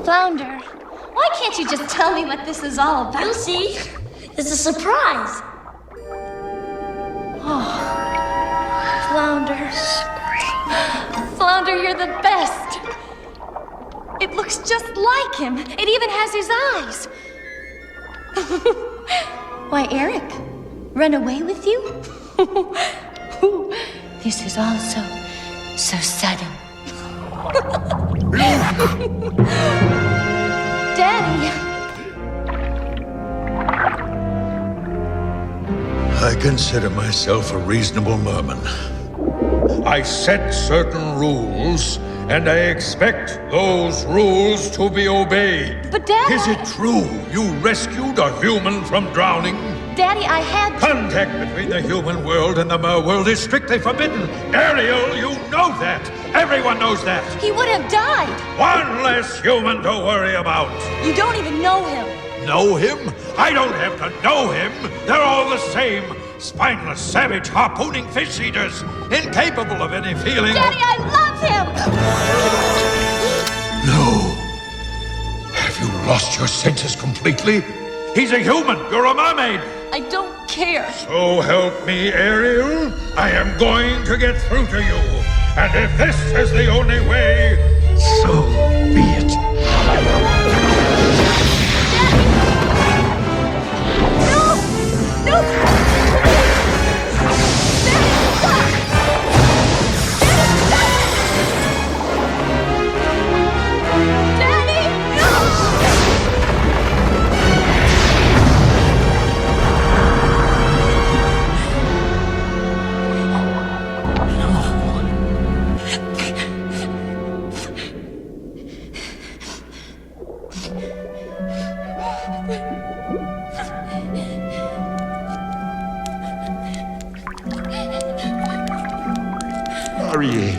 Flounder, why can't you just tell me what this is all about? You'll see. It's a surprise. Oh, Flounder. Flounder, you're the best. It looks just like him. It even has his eyes. Why, Eric, run away with you? This is all so sudden. Daddy. I consider myself a reasonable merman. I set certain rules, and I expect those rules to be obeyed. But, Daddy... Is it true you rescued a human from drowning? Daddy, I had... Contact between the human world and the mer world is strictly forbidden. Ariel, you know that. Everyone knows that. He would have died. One less human to worry about. You don't even know him. Know him? I don't have to know him. They're all the same. Spineless, savage, harpooning fish eaters. Incapable of any feeling. Daddy, I love him! No. Have you lost your senses completely? He's a human. You're a mermaid. I don't care. So help me, Ariel. I am going to get through to you. And if this is the only way, so be it. No! No! Ariel,